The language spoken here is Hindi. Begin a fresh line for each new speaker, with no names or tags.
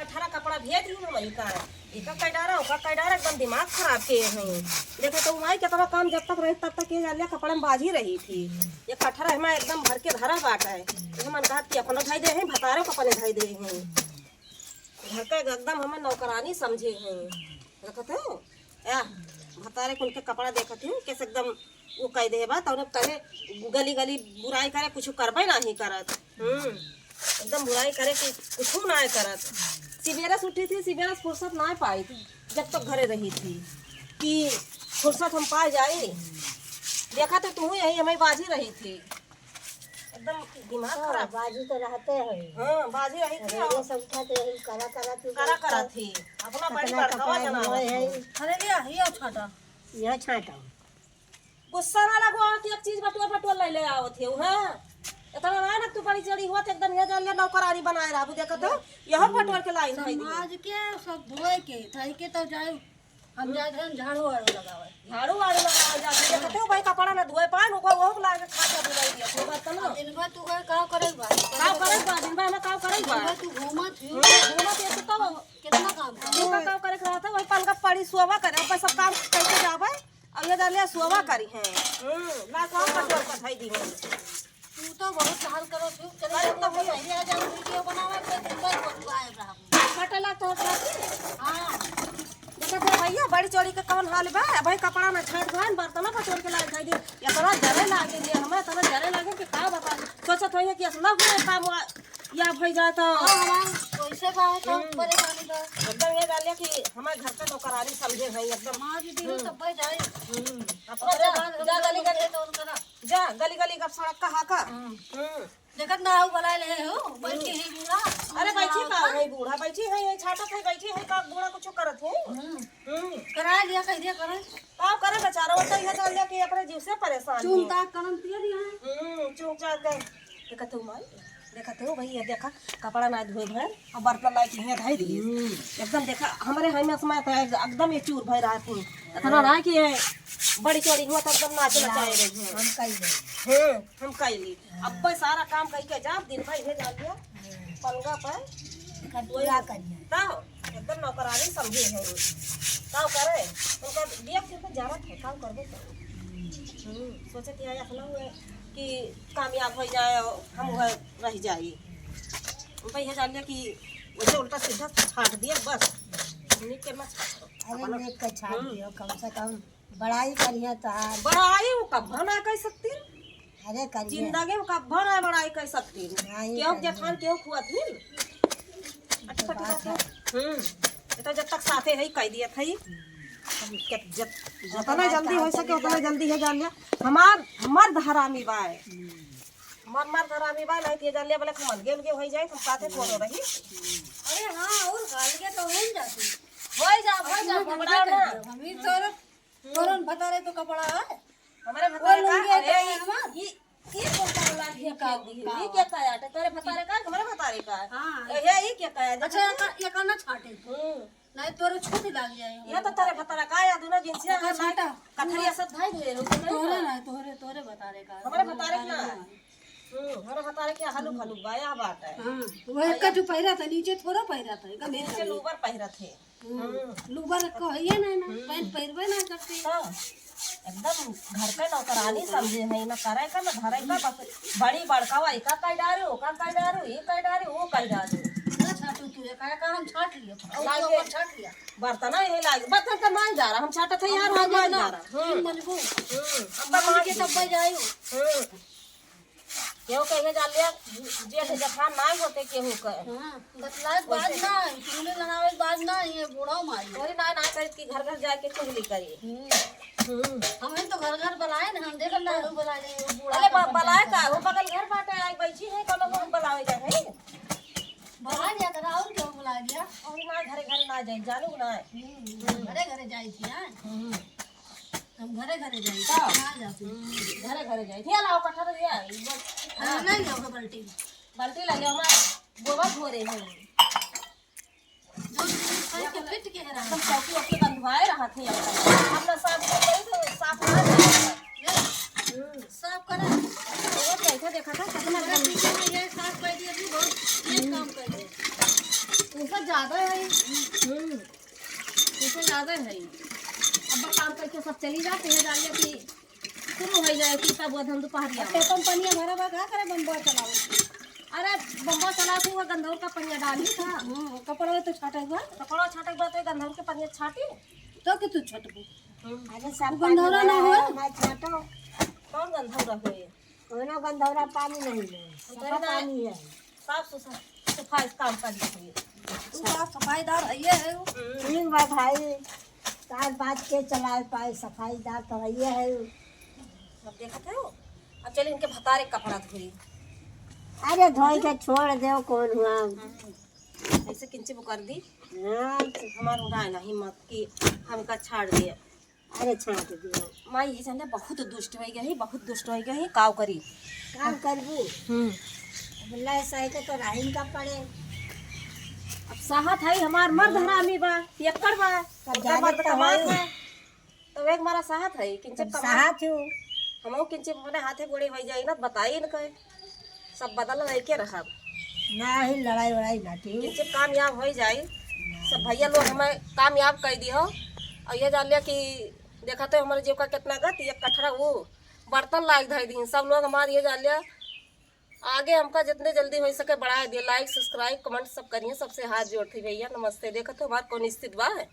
कठरा कपड़ा भेज दी हम का एक का डारा ओका का डारा एकदम दिमाग खराब के हैं। देखा तो वही कितना काम जब तक रही तब तक ये जालिया कपड़ा में बाजी रही थी। ये कठरा हमें एकदम भर के धरा बाट है। ये मन कहा कि अपना ढाई दे हैं भतारे को अपने ढाई दे हैं। घर का एकदम हमें नौकरानी समझे हैं। देखते हो या भतारे को उनके कपड़ा देखती हूँ कैसे एकदम वो कह दे बात और पहले गली गली बुराई करे कुछ करबे नहीं करत। एकदम बुराई करे कि कुछ ना करत। सिवेरा उठी थी सिवेरा फुर्सत ना पाई थी जब तक घरे रही थी कि फुर्सत हम पा जाए। देखा तो तुम यही हमें बाजी रही थी एकदम दिमाग खराब।
बाजी तो रहते हैं।
हाँ बाजी रही थी
ये सब उठाते हैं
करा थी अपना बड़ी बड़कावा जना है।
अरे ये छाटा यह छाटा
गुस्सा ना लगो कि एक चीज बटुआ ले ले आओ थे हां इतना ना ना तू बड़ी जड़ी हुआ एकदम ये जान ले नौकरानी बनाए रहबू। देखो तो यह बटुआ के लाइन है
समाज के सब धोए के थाई के तो जाए हम जाए थे झाड़ू वाड़ू लगावे
जाते देखते हो भाई कपड़ा ना धोए पाए ओको वो ला के खा के बुलाई दिया तो बात ना
दिन भर तू का करे बा
दिन भर में का करे बा
तू घूमत
ये तो
कितना काम
तू का काम करे रहा था वही पलका पड़ी सोवा करे अब सब काम कैसे जावे अब ये डालिया सोवा करी है। ना काम कटोर पठाई दी है
तू तो बहुत हाल करो तू चले तो भैया जा वीडियो बनावे के दिन भर आए रहा
कटला तो
हां
देखते भैया बड़ी चोरी के कौन हाल बा भाई कपड़ा में छाट भान बर्तन पर चोर के ला खाई दी या तोरा जरे लागे लिए हमें तोरा जरे लागे कि का बता सोचत होई कि असला हुए काम या भई जाए तो
कैसे बात तो परेशानी का
एकदम ये डालिया कि हमारे घर का नौकरानी समझे भाई एकदम
मां जी दिन सब भाई जाए
अपने जा गली गली
तो उनका
जा गली गली का सड़क का हाका
देखत ना हो बुला ले हो बैठ के ही बूढ़ा
अरे बैठी का है बूढ़ा बैठी है ये छाटक है बैठी है का बूढ़ा कुछ करत है
करा लिया कह दिया करे
का करे बेचारा वो तो ये डाल दिया कि अपने जीव से परेशान है
चूंता करन पिया दिया
चूंचा के देखत हो माई देखते हो भैया देखा कपड़ा ना धोए भर और बर्तन लाई के धाई दी एकदम देखा हमारे हाई में समय था एकदम ये चूर भर रहा थी इतना ना कि बड़ी चोरी हुआ था एकदम नाचे नचाए रहे हम कैली अब सारा काम करके जा दिन भाई भेज दिया पलगा पर
पूरा करिए
ताओ एकदम नौकरानी समझे है ताओ करे उनका देख के जरूरत है काम करबे सोचे कि आया अपना हुए कि कामयाब हो जाए हम रह जाए भैया जान लिया कि वैसे उल्टा सीधा छाट दिया बस के मत
अरे नेक का छाट दियो कम से कम बड़ाई करिए तो
बड़ाई वो कब्बा ना कह सकती
अरे करिए
जिंदगी में कब्बा ना बड़ाई कह सकती क्यों जेठान क्यों खुआती तो जब तक साथे है कह दिया था जितना जल्दी हो सके उतना जल्दी है जान लिया हमार धरामी बाय मर धरामी बाय नहीं जान लिया बोले हम गेल के हो जाए हम साथे कोनो रही।
अरे हां और गाल के तो हो जाती
हो जा घबराओ ना
हम ही तोरन भतारे तो कपड़ा है
हमारे भतारे का
अरे
ये कौन ला दिया का दी ये क्या काया तेरे भतारे का हमारे भतारे का
हां
ये क्या काया
अच्छा ये करना छाटे नहीं तोरे छूट लग जाए
ये तो तेरे भतारे का या दोनों जिनसे
का छाटा
कथरिया सब भाई हुए
तोरे ना तोरे भतारे का
हमारे भतारे ना हमारे भतारे के हलू हलू बाया बात है
हां वो एक का जो पहिरा था नीचे थोड़ा पहिरा था का मेरे
नीचे लूबर पहिरा थे
लूबर को है ना पैंट पहिरबे ना करती
एकदम घर का नौकरानी समझे है ना करे का ना धरे का बस बड़ी बड़कावा का कई डारे ओ का कई डारे ये कई डारे वो कई डारे
ना छाटू तू का हम छाट लियो और छाट लिया
बर्तन ये लाग बर्तन का मान जा रहा हम छाटा थे यार हम मान जा रहा
मजबूर
अब
मान के तब जाइयो
केहू कहे जा लिया जेठ जफान नहीं होते केहू के
हां बतलाए बात ना चूल्हे लगावे बात ना ये बूढ़ा मारी
अरे ना ना करे कि घर घर जाके चुगली करी
हमें तो घर घर बुलाए ना हम देख ना बुला ले बूढ़ा
अरे बुलाए का वो बगल घर बाटे आई बैठी है कोनो को बुलावे जा है
बुला दिया करा और क्यों बुला दिया
और ना घरे घरे ना जाई जानू ना
घरे घरे जाई थी हां हम घरे घरे जाई
का
कहां जाती
घरे घरे जाई थी लाओ कठर दिया
हां नहीं लो बाल्टी
बाल्टी लगे हमारा गोबर धोरे हैं
जो के फिट के रहा
हम चौकी ओकी बंधवाए रहा थे हम ना साफ कर तो साफ ना
साफ करा
वो कैसा देखा था कितना
ये साफ कर दिया भी बहुत ये काम कर दे
ऊपर ज्यादा है। ऊपर ज्यादा है। अब काम करके सब चली जाते हैं जाने की शुरू हो जाए कि तब हम दोपहरिया
ते कंपनी भरा बा का करे बम्बा चलाओ।
अरे बम्बा चला के वो गंधौर का पनिया डाली था।
कपड़ा तो छाटे हुआ
कपड़ा छाटे के बाद गंधौर के पनिया छाटी
तो कि तू छटबू।
अरे सब
गंधौरा ना हो
मैं छाटो
कौन गंधौरा हुए
कोनो गंधौरा पानी नहीं है सफा पानी है।
साफ सफाई काम कर ली।
तू का सफाईदार है ये है।
ठीक बा भाई तार बात के चलाए पाए सफाईदार तो ये है।
अब देखते हो। अब चलिए इनके भतारे कपड़ा धोई।
अरे धोई के छोड़ दे कौन हुआ
ऐसे किंचे वो कर दी
हाँ,
हमारा उड़ाए ना हिम्मत कि हमका छाड़ दिया।
अरे छाट दिया
माँ ये जाने बहुत दुष्ट हो गई बहुत दुष्ट हो गई काव करी।
काम करबू बोला सही के तो राहिन का पड़े।
अब साहत है हमार मर्द हरामी बा पियक्कड़ बा
जाने
मर्द
तो
कमात
है।
है तो एक मारा साहत है किंचे कमा
साहत हूँ
हमो किंचे अपने हाथे गोड़े हो जाई ना बताई न कहे सब बदल रह के रहा
ना ही लड़ाई वड़ाई ना थी।
किंचे कामयाब हो जाई सब भैया लोग हमें कामयाब कर दी हो और ये जान लिया कि देखा तो हमारे जीव का कितना गत एक कठरा वो बर्तन लायक धर दी सब लोग हमारे ये जान लिया आगे हमका जितने जल्दी हो सके बढ़ा दिए। लाइक सब्सक्राइब कमेंट सब करिए सबसे हाथ जोड़ती भैया नमस्ते। देखा तो हमारे कौन स्थित बा है।